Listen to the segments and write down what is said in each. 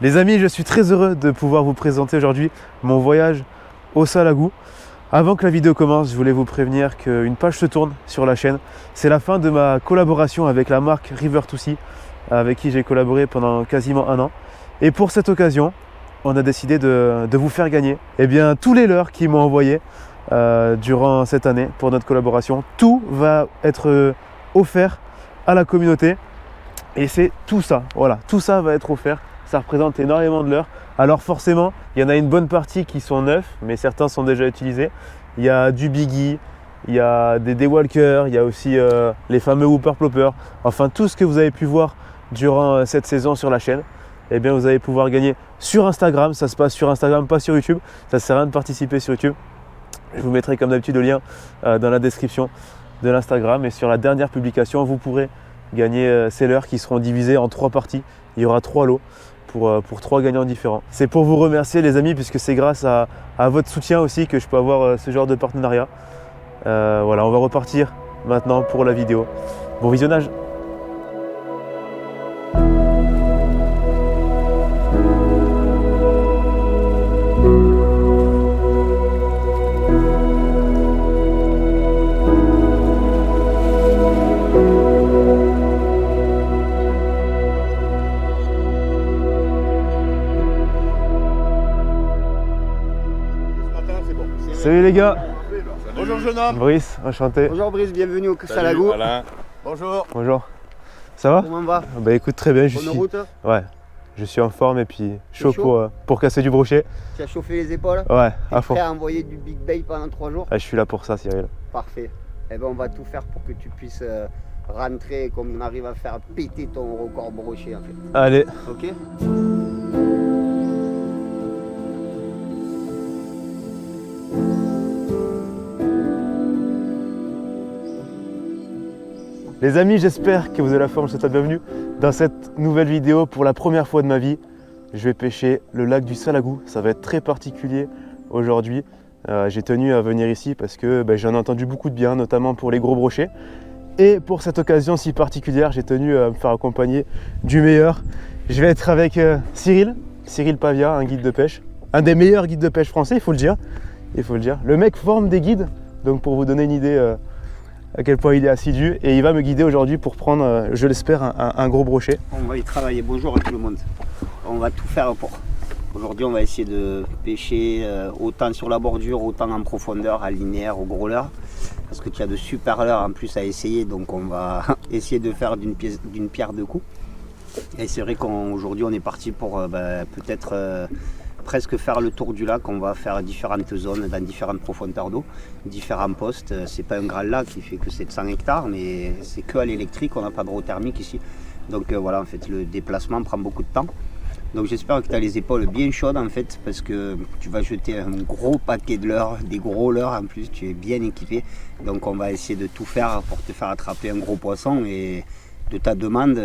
Les amis, je suis très heureux de pouvoir vous présenter aujourd'hui mon voyage au Salagou. Avant que la vidéo commence, je voulais vous prévenir qu'une page se tourne sur la chaîne. C'est la fin de ma collaboration avec la marque River2Sea, avec qui j'ai collaboré pendant quasiment un an. Et pour cette occasion, on a décidé de vous faire gagner tous les leurres qu'ils m'ont envoyés durant cette année pour notre collaboration. Tout va être offert à la communauté et c'est tout ça, voilà, tout ça va être offert. Ça représente énormément de leurres. Alors forcément, il y en a une bonne partie qui sont neufs, mais certains sont déjà utilisés. Il y a du Biggie, il y a des Daywalkers, il y a aussi les fameux Whooper Plopper. Enfin, tout ce que vous avez pu voir durant cette saison sur la chaîne, eh bien, vous allez pouvoir gagner sur Instagram. Ça se passe sur Instagram, pas sur YouTube. Ça ne sert à rien de participer sur YouTube. Je vous mettrai comme d'habitude le lien dans la description de l'Instagram. Et sur la dernière publication, vous pourrez gagner ces leurres qui seront divisés en 3 parties. Il y aura 3 lots pour 3 gagnants différents. C'est pour vous remercier les amis, puisque c'est grâce à votre soutien aussi que je peux avoir ce genre de partenariat. Voilà, on va repartir maintenant pour la vidéo. Bon visionnage. Salut les gars. Bonjour jeune homme. Brice, enchanté. Bonjour Brice, bienvenue au Salagou. Alain. Bonjour. Bonjour. Ça va? Comment va? Bah écoute, très bien. Bonne route. Ouais, je suis en forme et puis chaud pour casser du brochet. Tu as chauffé les épaules? Ouais, à fond. Prêt à envoyer du Big Bay pendant 3 jours? Ah, je suis là pour ça, Cyril. Parfait. Eh ben on va tout faire pour que tu puisses rentrer, comme on arrive à faire péter ton record brochet en fait. Allez. Ok? Les amis, j'espère que vous avez la forme, je vous souhaite la bienvenue dans cette nouvelle vidéo. Pour la première fois de ma vie, je vais pêcher le lac du Salagou. Ça va être très particulier aujourd'hui. J'ai tenu à venir ici parce que j'en ai entendu beaucoup de bien, notamment pour les gros brochets. Et pour cette occasion si particulière, j'ai tenu à me faire accompagner du meilleur. Je vais être avec Cyril Pavia, un guide de pêche. Un des meilleurs guides de pêche français, il faut le dire. Le mec forme des guides, donc pour vous donner une idée à quel point il est assidu, et il va me guider aujourd'hui pour prendre, je l'espère, un gros brochet. On va y travailler. Bonjour à tout le monde. On va tout faire pour. Aujourd'hui, on va essayer de pêcher autant sur la bordure, autant en profondeur, à linéaire, au gros leurre. Parce que tu as de super leurres en plus à essayer, donc on va essayer de faire d'une pierre deux coups. Et c'est vrai qu'aujourd'hui, on est parti pour peut-être presque faire le tour du lac. On va faire différentes zones dans différentes profondeurs d'eau, différents postes. C'est pas un grand lac qui fait que c'est de 100 hectares, mais c'est que à l'électrique, on n'a pas de thermique ici. Donc voilà, en fait, le déplacement prend beaucoup de temps. Donc j'espère que tu as les épaules bien chaudes en fait, parce que tu vas jeter un gros paquet de leurres, des gros leurres en plus, tu es bien équipé. Donc on va essayer de tout faire pour te faire attraper un gros poisson et de ta demande,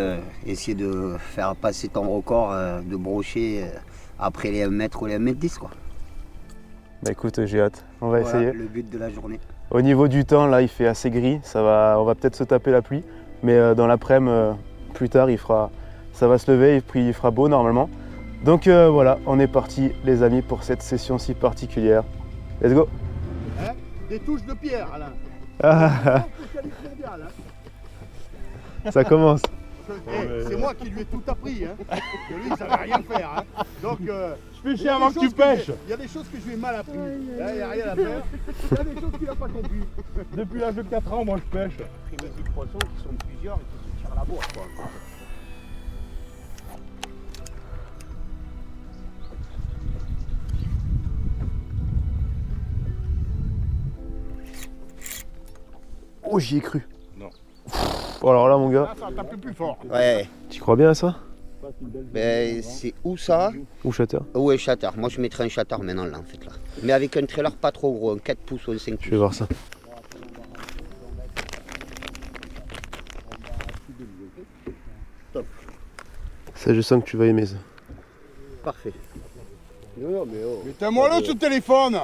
essayer de faire passer ton record de brochet après les 1 mètre ou les 1 mètre 10 quoi. Bah écoute, j'ai hâte, on va essayer. Le but de la journée. Au niveau du temps, là il fait assez gris, on va peut-être se taper la pluie, mais dans l'après-midi, plus tard, ça va se lever et puis il fera beau normalement. Donc voilà, on est parti les amis pour cette session si particulière. Let's go. Des touches de pierre, Alain. Ça commence. C'est moi qui lui ai tout appris, hein. Que lui, il savait rien faire. Hein. Donc, je pêchais avant que tu pêches. Il y a des choses que je lui ai mal appris. Là, il n'y a rien à faire. Il y a des choses qu'il n'a pas compris. Depuis l'âge de 4 ans, moi je pêche. Après des poissons qui sont plusieurs et qui se tirent la bourre quoi. Oh, j'y ai cru. Non. Oh, alors là mon gars. Là, ça tape plus fort. Ouais. Tu crois bien à ça? Ben, c'est où ça? Ou shatter? Où est shatter? Moi je mettrais un shatter maintenant là en fait là. Mais avec un trailer pas trop gros, un 4 pouces ou un 5 pouces. Je vais voir ça. Ça je sens que tu vas aimer ça. Parfait. Non, mais oh. Mettez-moi le ce téléphone.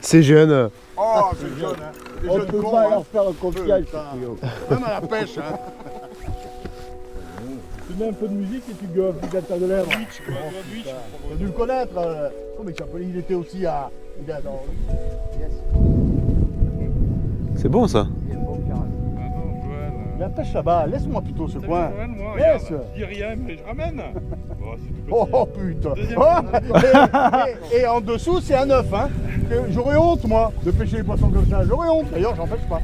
C'est jeune. Oh, c'est jeune, hein. On ne peut pas leur faire confiance. Même à la pêche, hein. Tu mets un peu de musique et tu gueules, tu gâtes de lèvres. Tu as dû le connaître. Comment il s'appelait? Il était aussi à. Il est dans. Yes. C'est bon ça. Il y a une bonne carade. Ah non, Joël. Il y a la pêche là-bas. Laisse-moi plutôt ce T'as coin. vu Joël, moi, Yes. regarde, je dis rien, mais je ramène. Bon, c'est tout petit. Oh putain. Deuxième Oh, et en dessous, c'est un œuf. Hein. J'aurais honte, moi, de pêcher les poissons comme ça. J'aurais honte. D'ailleurs, j'en pêche pas.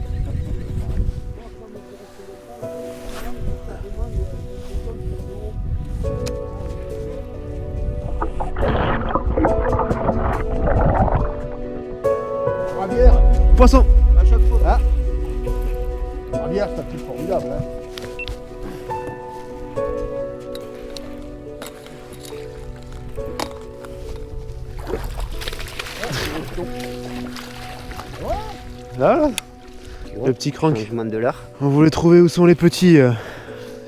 Rabière, Poisson. À chaque fois. hein. Rabière, c'est un truc formidable. Hein. Là, le petit crank. Changement de l'heure. On voulait trouver où sont les petits. Et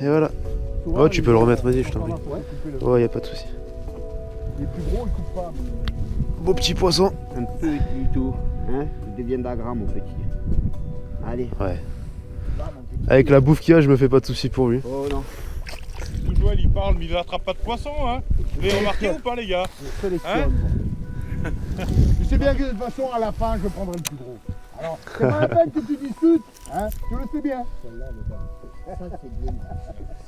voilà. Oh, tu peux le remettre, vas-y, je t'en prie. Oh, y a pas de souci. Les plus gros, ils coupent pas. Beau petit poisson. Un petit tout. Hein, il devient d'agramme au petit. Allez. Ouais. Avec la bouffe qu'il y a, je me fais pas de soucis pour lui. Oh non. Tout Joël, il parle, mais il attrape pas de poisson, hein. Vous avez remarqué ou pas, les gars? Je sélectionne. Hein Tu sais bien que de toute façon, à la fin, je prendrai le plus gros. Alors, c'est pas la peine que tu discutes, hein. Tu le sais bien. Ça, c'est bien.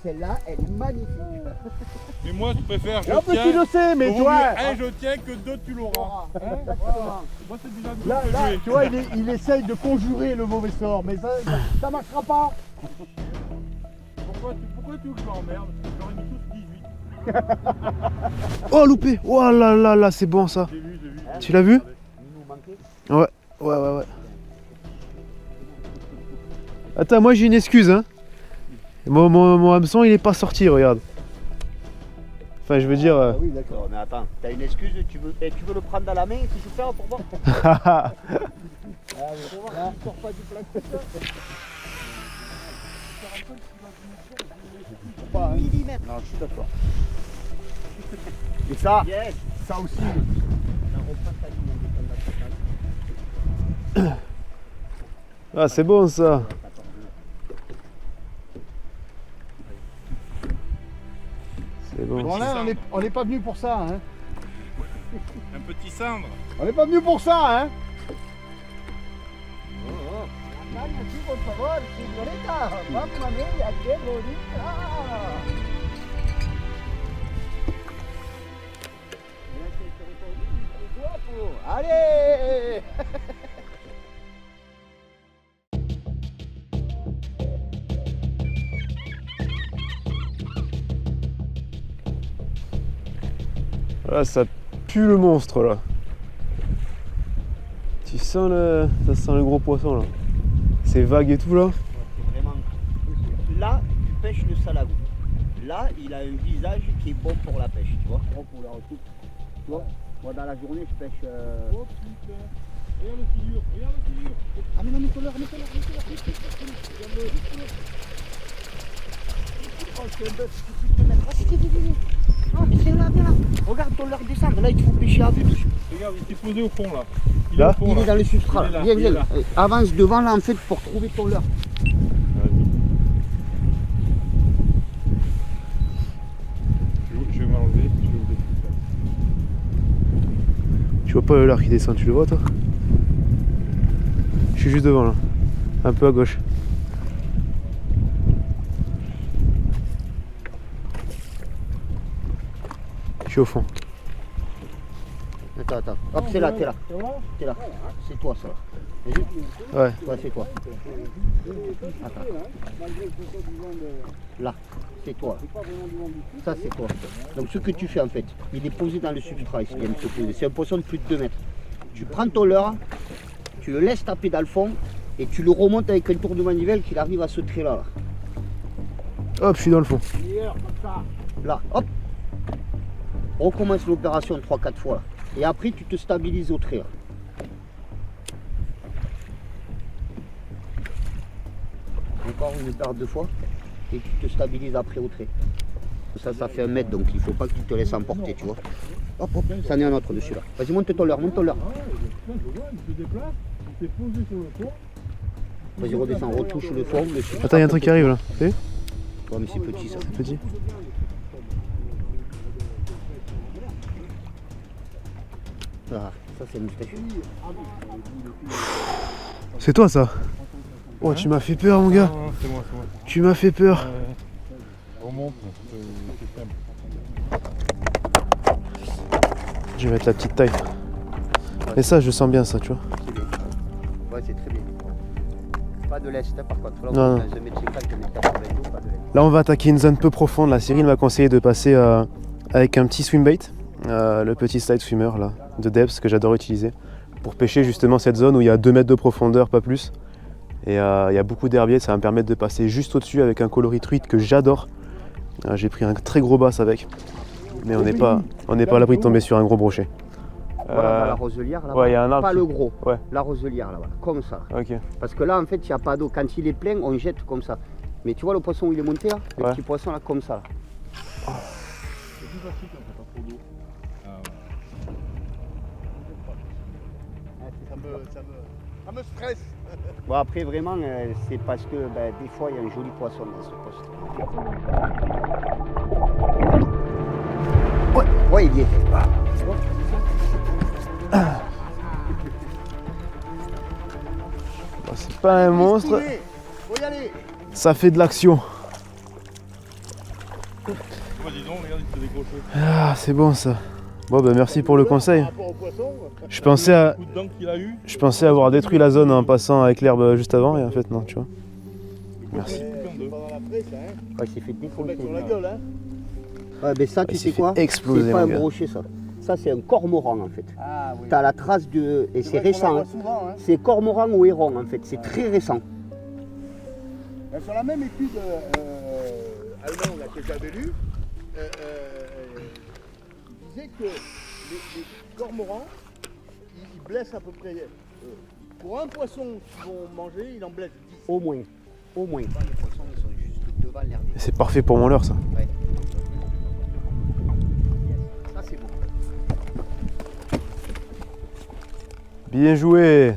Celle-là, elle est magnifique. Mais moi, je préfère, je Et en plus, tu tiens. le sais, mais Vaut toi. mieux un, je tiens, que deux, tu l'auras. Hein, voilà. Moi, c'est déjà de Là, jouer. tu vois, il essaye de conjurer le mauvais sort, mais ça marchera pas. Pourquoi tu veux que je m'emmerde? J'aurais mis tous 18. Oh, loupé. Oh là là là, c'est bon ça. J'ai vu. Tu l'as vu? Il nous manquait. Ouais. Attends, moi j'ai une excuse, hein. Mon hameçon, il est pas sorti, regarde. Enfin, je veux dire. Ah oui, d'accord. Non, mais attends, t'as une excuse, tu veux le prendre à la main et tu faire pour voir. Ah, mais là, sors pas du plat. Pas, hein. Millimètre. Non, je suis d'accord. Et ça, Yes. ça aussi. Ça repasse la ligne en Ah, c'est bon ça. C'est bon. Bon, là, on n'est pas venu pour ça, hein. Un petit cendre. On n'est pas venu pour ça, hein. Allez. Là, ça pue le monstre là. Tu sens ça sent le gros poisson là. C'est vague et tout là. Vraiment. Là, tu pêches le salagou. Là, il a un visage qui est bon pour la pêche, tu vois. Bon pour la recoupe. Tu vois, moi dans la journée, je pêche. Oh putain. Regarde le figure. Ah mais non, mets-le. Oh, c'est un bœuf, tu peux te mettre. Ah, mais c'est là, viens là. Regarde ton leurre descendre. Là, il te faut pêcher à vue dessus. Regarde, il s'est posé au fond là. Là au fond, Il est dans le substrat. Il est là, Viens, il est viens. là. Avance devant là en fait pour trouver ton leurre. Je vais m'enlever. Tu vois pas le lard qui descend, tu le vois toi? Je suis juste devant là. Un peu à gauche. Je suis au fond. Attends. Hop, c'est là, t'es là. T'es là. C'est toi ça. Vas-y. Ouais. Toi, c'est toi. Attends. Là, c'est toi. Ça, c'est toi. Donc, ce que tu fais en fait, il est posé dans le substrat. Il vient de se poser. C'est un poisson de plus de 2 mètres. Tu prends ton leurre, tu le laisses taper dans le fond et tu le remontes avec un tour de manivelle qu'il arrive à ce trait-là. Là. Hop, je suis dans le fond. Là, hop. On recommence l'opération 3-4 fois. Là. Et après, tu te stabilises au trait. Là. Encore une paire de fois. Et tu te stabilises après au trait. Ça fait 1 mètre, donc il ne faut pas que tu te laisses emporter, tu vois. Hop, ça en est un autre dessus là. Vas-y, monte ton leurre. Vas-y, redescends, retouche le fond. Attends, il y a un truc qui arrive là. Tu sais? Ouais, mais c'est petit ça. Petit. Ah, ça c'est le moustachu. C'est toi ça? Oh, tu m'as fait peur, mon gars. Non, c'est moi, c'est moi. Tu m'as fait peur. Remonte, c'est simple. Je vais mettre la petite taille. Et ça, je sens bien ça, tu vois. C'est bien. Ouais, c'est très bien. Pas de l'est, par contre. Là, on Non, est dans 1 m 50, 1 m 82, pas de l'est. Là, on va attaquer une zone peu profonde. La Cyril m'a conseillé de passer avec un petit swim bait, le petit slide swimmer là, de Depth que j'adore utiliser pour pêcher justement cette zone où il y a 2 mètres de profondeur, pas plus. Et il y a beaucoup d'herbiers, ça va me permettre de passer juste au-dessus avec un coloris truite que j'adore. J'ai pris un très gros bass avec, mais on n'est pas à l'abri de tomber sur un gros brochet. Voilà, dans la roselière là. Ouais, il y a un arbre. Pas qui- le gros. Ouais. La roselière là, voilà. Comme ça. Ok. Parce que là, en fait, il n'y a pas d'eau. Quand il est plein, on jette comme ça. Mais tu vois le poisson où il est monté là? Le Ouais. petit poisson là, comme ça. Là. C'est plus facile quand t'as pas trop d'eau. Ça me stresse. Bon, après, vraiment, c'est parce que des fois, il y a un joli poisson dans ce poste. Ouais, il y est. Bon, c'est pas un monstre, Faut y aller. ça fait de l'action. Moi, dis donc, regarde, il se décroche. Ah, c'est bon ça. Bon, bah merci pour le conseil. Par rapport au poisson, Je pensais, Le coup de dent qu'il a eu. je pensais avoir détruit la zone en passant avec l'herbe juste avant, et en fait, non, tu vois. Merci. c'est pas dans la presse, hein. Ouais, il s'est fait Faut mettre défoncer. sur la gueule, hein. Ouais, mais ça, Il tu s'est sais quoi? fait exploser, C'est pas mon un gars. brochet, ça. Ça, c'est un cormoran, en fait. Ah oui. T'as la trace de... Et c'est vrai qu'on la récent. voit Hein. souvent, hein. C'est cormoran ou héron, en fait. C'est très récent. Sur la même étude allemande là, que j'avais lue, il disait que les cormorans, ils blessent à peu près. Pour un poisson qu'ils vont manger, il en blesse 10. Au moins. Au moins. Les poissons, ils sont juste devant l'herbe. C'est parfait pour mon leurre, ça. Ouais. Ça, c'est bon. Bien joué.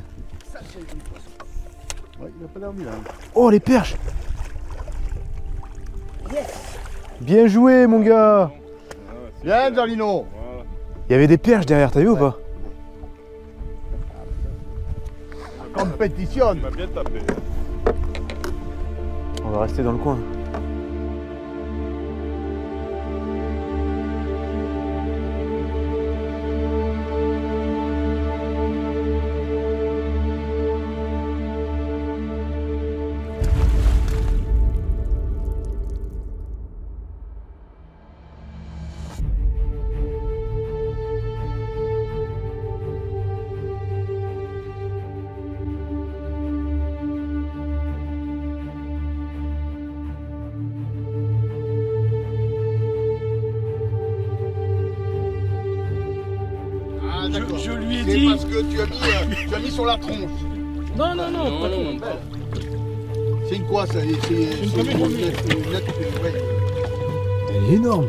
Ça, c'est un joli poisson. Ouais, il n'a pas l'air mis là. Oh, les perches. Yes! Bien joué, mon gars. Bien, Zalino. Voilà. Il y avait des perches derrière, t'as vu ou pas? Compétition. Il m'a bien tapé. On va rester dans le coin. Ah, d'accord. Je lui ai C'est dit. parce que tu as mis sur la tronche. Non, non, non, pas non. C'est une quoi ça? C'est une commune. ouais. Elle est énorme.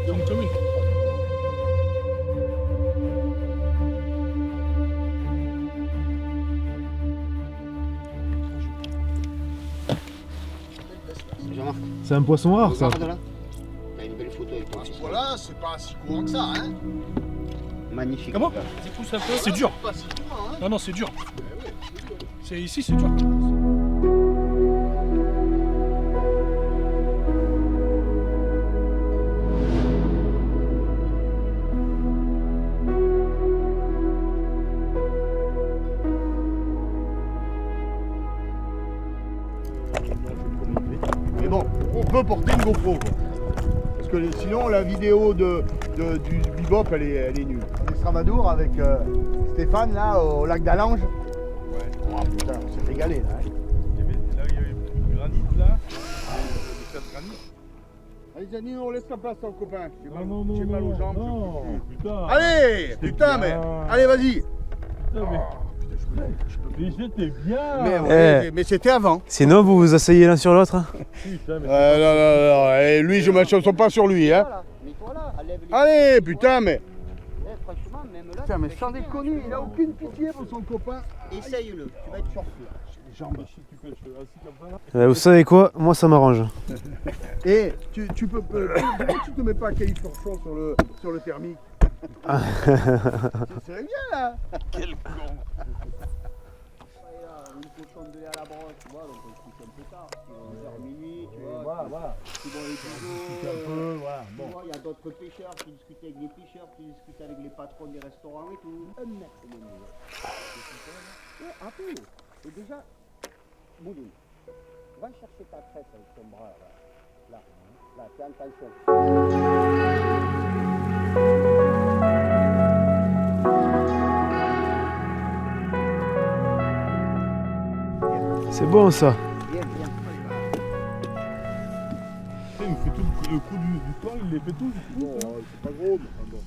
C'est une commune. Jean-Marc, C'est un poisson rare, ça. regarde là. T'as une belle photo avec toi. Voilà, c'est pas si courant que ça, hein. Magnifique. Comment? Tu pousses un peu. C'est dur. Pas si courant, hein. Non, non, c'est dur. C'est ici, c'est dur. Mais bon, on peut porter une GoPro, quoi. Parce que sinon, la vidéo du bebop, elle est nulle. On est Stramadour avec Stéphane, là, au lac d'Alange. Ouais. Oh putain, on s'est régalé, là. Hein. Là, il y avait beaucoup de granit, là. Des tas de granit. Allez, Janine, on laisse la place à ton copain. J'ai mal, non, j'ai mal aux jambes. je non, peux plus. putain. Allez, putain, mais. Allez, vas-y. Putain, mais j'étais bien. Mais c'était avant. Sinon, vous vous asseyez l'un sur l'autre, hein. Putain, mais Non. Et lui, je ne me chauffe pas sur lui, hein. Voilà, mets-toi là, enlève les... Allez, putain, mais. Eh, franchement, même là... Putain, mais tu sans vas déconner, il a aucune pitié pour son copain. Essaye-le, tu vas être surpris. jambes. Si tu pêches assis comme ça là. Vous savez quoi? Moi ça m'arrange. Et tu peux. Pourquoi tu te mets pas califorchon sur le thermique? C'est bien là. Quel con. Une cochonne de lait à la brosse, tu vois, donc on se couche un peu tard. 11h minuit, tu vois. Voilà. Tu vois les Un bijoux. peu, voilà. Tu Bon. vois, il y a d'autres pêcheurs qui discutent avec les pêcheurs, qui discutent avec les patrons des restaurants et tout. Un mètre de nous. Ouais, un peu. Et déjà, Mouline, va chercher ta tresse avec ton bras là. Là, fais attention. C'est bon ça. Viens, viens. Il me fait tout le coup du soir, il les fait tous. Bon, c'est pas gros, mais enfin bon.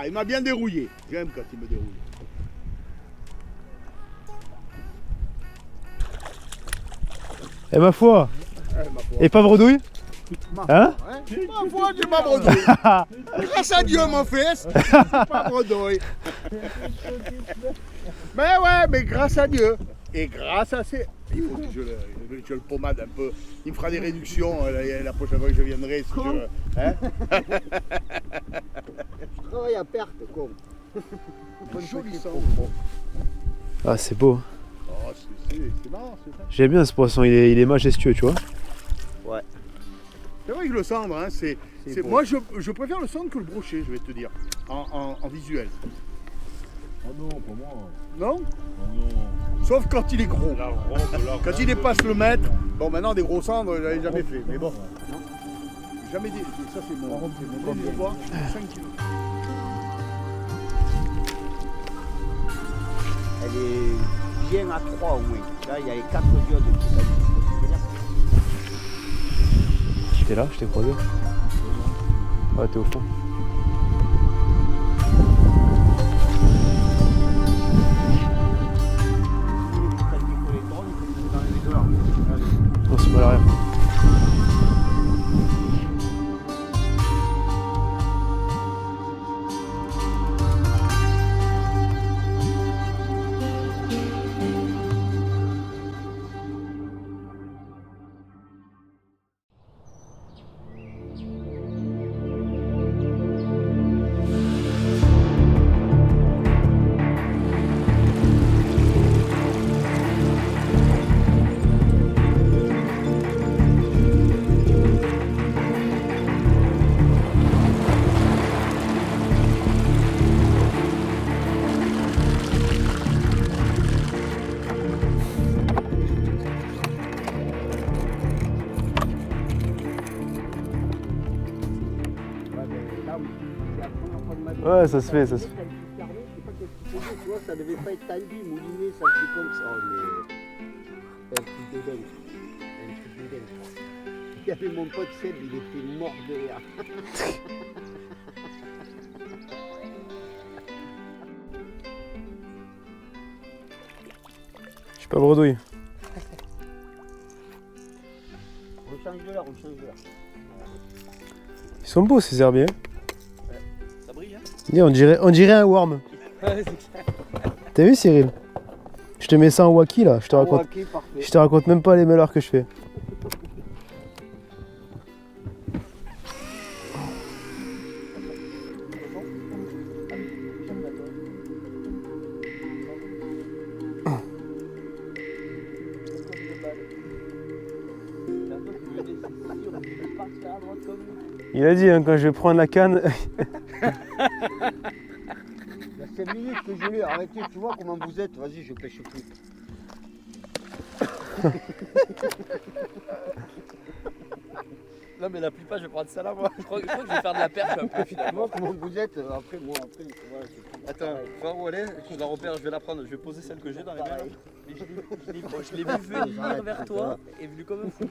Il m'a bien dérouillé. J'aime quand il me dérouille. Et ma foi. Et pas bredouille? Hein? Ma foi, j'ai pas bredouille. Grâce à Dieu, mon fils, c'est pas bredouille. Mais ouais, mais grâce à Dieu. Et grâce à ces... Il faut que je le pommade un peu. Il me fera des réductions la prochaine fois que je viendrai. Si tu veux. Hein? Je travaille à perte, con. Joli sang. Ah c'est beau. Oh, c'est marrant, c'est ça. J'aime bien ce poisson, il est majestueux, tu vois. C'est vrai que le cendre, hein, beau. moi je préfère le cendre que le brochet, je vais te dire, en visuel. Oh non, pas moi. Non? Oh non. Sauf quand il est gros. La robe, Quand il dépasse le mètre, bon maintenant des gros cendres, je l'avais jamais fait, mais bon. Jamais dit, ça c'est mon premier poids, 5 kilos. Elle est bien à 3 au moins. Là, il y a les 4 diodes qui s'allument. T'es là, je t'ai croisé. Ouais, t'es au fond. Non, c'est pas l'arrière. Ouais, ça se fait, ça se fait. Tu vois, ça devait pas être tendu, mouliné, ça faisait comme ça. Oh, mais... Un truc de dingue. Un truc de dingue. Il y avait mon pote Seb, il était mort de rire. Je suis pas bredouille. On change de l'heure, on change de l'heure. Ils sont beaux ces herbiers. Ça brille, hein? Dis, on dirait un worm. T'as vu Cyril? Je te mets ça en wacky là, je te raconte. Ok, parfait. Je te raconte même pas les malheurs que je fais. Il a dit hein, quand je vais prendre la canne. Il y a 5 minutes que je l'ai arrêté, tu vois comment vous êtes. Vas-y, je pêche plus. Non mais la plupart je vais prendre ça là moi. Je crois que je vais faire de la perche un peu finalement. Moi, comment vous êtes après, moi, après. Voilà, c'est Attends, va où aller, je la repère, je vais la prendre, je vais poser celle que j'ai dans les mains. pareil. Et je l'ai vu venir vers toi et venu comme un fou.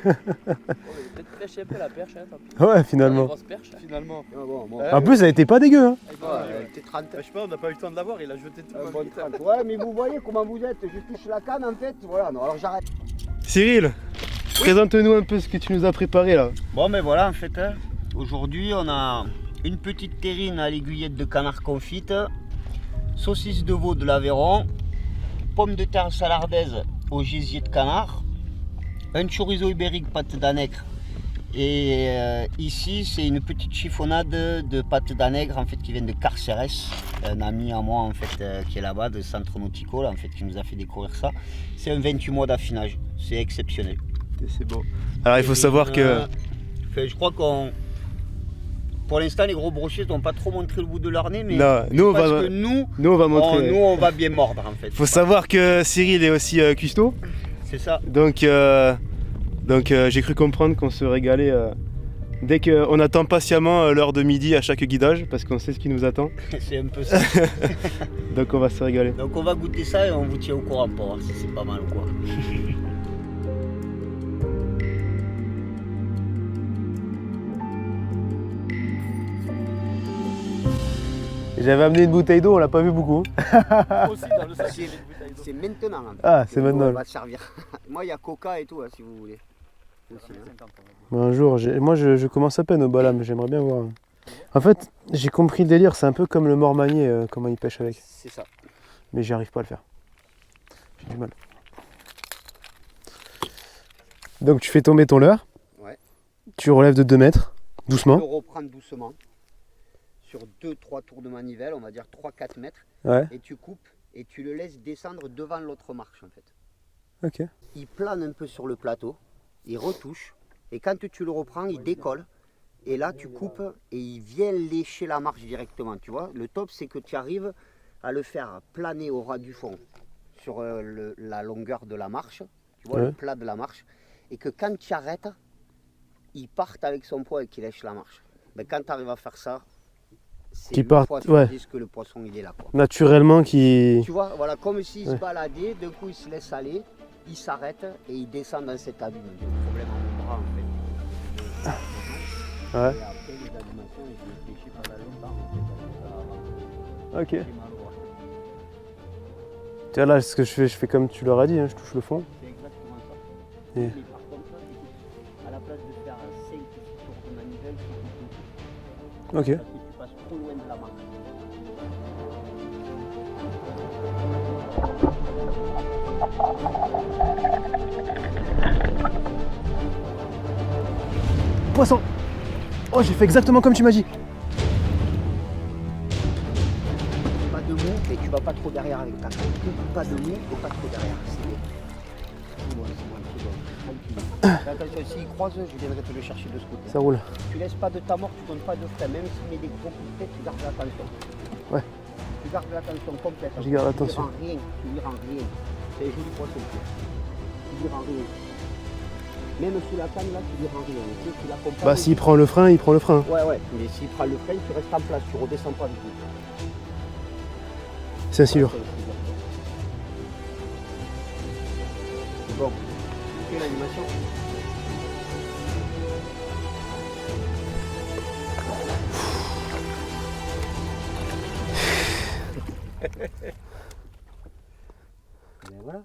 Peut-être pêcher un peu la perche, hein, tant pis. Ouais, Une finalement. grosse perche finalement. Ah bon, bon. En plus, elle était pas dégueu. Hein. T'es 30. Je sais pas, on n'a pas eu le temps de l'avoir, il a jeté tout. Bon, 30. Ouais, mais vous voyez comment vous êtes. Je touche la canne en fait. Voilà, non, alors j'arrête. Cyril, présente-nous un peu ce que tu nous as préparé là. Bon, mais voilà, en fait, hein, aujourd'hui, on a une petite terrine à l'aiguillette de canard confite, saucisse de veau de l'Aveyron, pommes de terre salardaise au gésier de canard, un chorizo ibérique pâte d'anègre. Et ici, c'est une petite chiffonnade de pâte d'anègre en fait qui vient de Carceres, un ami à moi en fait qui est là-bas de Centre Nauticole en fait qui nous a fait découvrir ça. C'est un 28 mois d'affinage, c'est exceptionnel. C'est beau. Alors il faut savoir que je crois qu'on pour l'instant les gros brochets n'ont pas trop montré le bout de leur nez, mais non, nous on va montrer. Nous on va bien mordre en fait. Faut savoir que Cyril est aussi cuistot. C'est ça. Donc j'ai cru comprendre qu'on se régalait dès qu'on attend patiemment l'heure de midi à chaque guidage parce qu'on sait ce qui nous attend. C'est un peu ça. Donc on va se régaler. Donc on va goûter ça et on vous tient au courant pour voir si c'est pas mal ou quoi. J'avais amené une bouteille d'eau, on l'a pas vu beaucoup. Aussi dans le sac. C'est maintenant. Hein. Ah, c'est maintenant. On va te servir. Moi il y a Coca et tout hein, si vous voulez. Aussi, hein. Un jour, moi je commence à peine au balam, j'aimerais bien voir. En fait, j'ai compris le délire, c'est un peu comme le mormanier, comment il pêche avec. C'est ça. Mais j'y arrive pas à le faire. J'ai du mal. Donc tu fais tomber ton leurre. Ouais. Tu relèves de 2 mètres, doucement. Tu le reprends doucement. Sur 2-3 tours de manivelle, on va dire 3-4 mètres. Ouais. Et tu coupes et tu le laisses descendre devant l'autre marche en fait. Ok. Il plane un peu sur le plateau, il retouche. Et quand tu le reprends, il décolle. Et là, tu coupes et il vient lécher la marche directement. Tu vois, le top, c'est que tu arrives à le faire planer au ras du fond sur la longueur de la marche. Tu vois, Ouais. le plat de la marche. Et que quand tu arrêtes, il parte avec son poids et qu'il lèche la marche. Mais quand tu arrives à faire ça, c'est Qui une part, fois sur ouais. 10 que le poisson il est là. Quoi. Naturellement qui. Tu vois, voilà, comme s'il se Ouais. baladait, d'un coup il se laisse aller, il s'arrête et il descend dans cet abîme. J'ai un problème à mon bras en fait. Ouais. Et après les animations, je réfléchis pendant longtemps en fait. Ok. J'ai mal au bras. Tiens là, ce que je fais comme tu leur as dit, hein, je touche le fond. C'est exactement ça. Et- Mais par contre, écoute, à la place de faire 5 tours de manivelle, c'est beaucoup. Ok. Parce que tu passes trop loin de la marque. Poisson. Oh, j'ai fait exactement comme tu m'as dit. Pas de mou, et tu vas pas trop derrière avec ta canne. Pas de mou et pas trop derrière. C'est bon. C'est bon, tranquille. Attention, s'il croise, je viendrai te le chercher de ce côté. Ça roule. Tu laisses pas de ta mort, tu donnes pas de frein. Même s'il met des gros coups de tête, tu gardes l'attention. Ouais. Tu gardes l'attention complète. Je garde l'attention. Tu lui rends rien. C'est un joli poisson. Tu lui rends rien. Même sous la canne, là, tu lui rends rien. Tu sais, tu l'accompagnes. Bah s'il prend le frein, il prend le frein. Ouais, ouais. Mais s'il prend le frein, tu restes en place. Tu redescends pas du tout. C'est un silure. Bon, quelle animation? Ben voilà.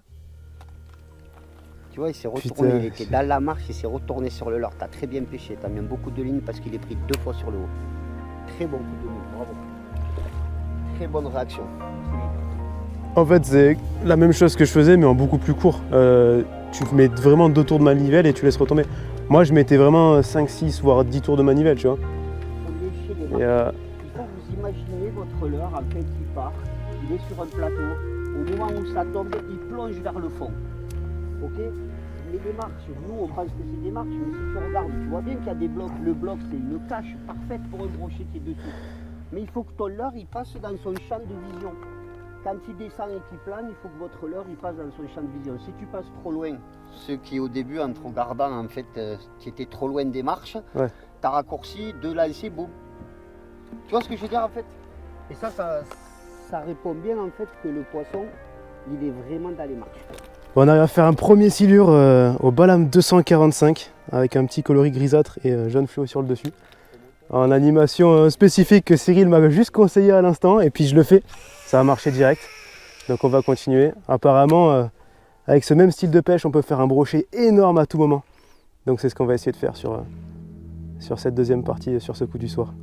Tu vois, il s'est retourné, Putain. il était dans la marche, il s'est retourné sur le leurre. T'as très bien pêché, t'as mis beaucoup de lignes parce qu'il est pris 2 fois sur le haut. Très bon coup de ligne, bravo. Très bonne réaction. En fait, c'est la même chose que je faisais, mais en beaucoup plus court. Tu mets vraiment 2 tours de manivelle et tu laisses retomber. Moi, je mettais vraiment 5, 6, voire 10 tours de manivelle, tu vois. Il faut lécher les Et, marches. Il faut vous imaginer votre leurre en fait qui part, il est sur un plateau, au moment où ça tombe, il plonge vers le fond. Ok? Mais les marches, nous on pense que c'est des marches, mais si tu regardes, tu vois bien qu'il y a des blocs. Le bloc c'est une cache parfaite pour un brochet qui est dessus. Mais il faut que ton leurre il passe dans son champ de vision. Quand il descend et qu'il plane, il faut que votre leurre il passe dans son champ de vision. Si tu passes trop loin, ce qui au début en te regardant en fait, qui était trop loin des marches, Ouais. t'as raccourci, 2 lancers, boum. Tu vois ce que je veux dire en fait? Et ça répond bien en fait que le poisson, il est vraiment dans les marches. On arrive à faire un premier silure au Balam 245 avec un petit coloris grisâtre et jaune fluo sur le dessus. En animation spécifique que Cyril m'a juste conseillé à l'instant et puis je le fais. Ça a marché direct. Donc on va continuer. Apparemment, avec ce même style de pêche, on peut faire un brochet énorme à tout moment. Donc c'est ce qu'on va essayer de faire sur cette deuxième partie, sur ce coup du soir.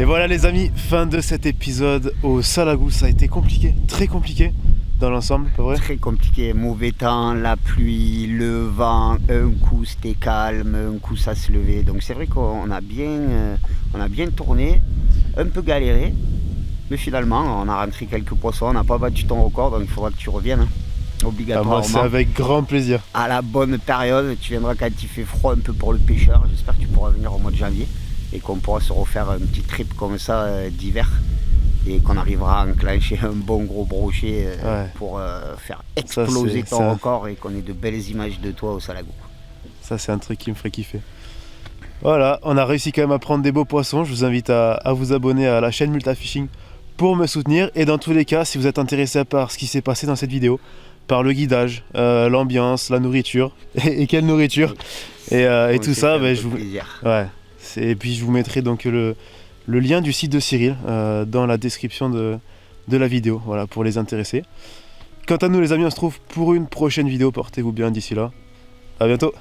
Et voilà les amis, fin de cet épisode au Salagou. Ça a été compliqué, très compliqué dans l'ensemble, pas vrai? Très compliqué, mauvais temps, la pluie, le vent, un coup c'était calme, un coup ça se levait. Donc c'est vrai qu'on a bien tourné, un peu galéré, mais finalement on a rentré quelques poissons, on n'a pas battu ton record, donc il faudra que tu reviennes, hein, obligatoirement. Moi c'est avec grand plaisir. À la bonne période, tu viendras quand il fait froid un peu pour le pêcheur, j'espère que tu pourras venir au mois de janvier et qu'on pourra se refaire un petit trip comme ça d'hiver. Et qu'on arrivera à enclencher un bon gros brochet pour faire exploser ton record et qu'on ait de belles images de toi au Salagou. Ça c'est un truc qui me ferait kiffer. Voilà, on a réussi quand même à prendre des beaux poissons. Je vous invite à vous abonner à la chaîne Multa Fishing pour me soutenir. Et dans tous les cas, si vous êtes intéressé par ce qui s'est passé dans cette vidéo, par le guidage, l'ambiance, la nourriture, et quelle nourriture, et tout ça, je vous... Et puis je vous mettrai donc le lien du site de Cyril dans la description de la vidéo, voilà, pour les intéressés. Quant à nous les amis, on se retrouve pour une prochaine vidéo, portez-vous bien d'ici là, à bientôt.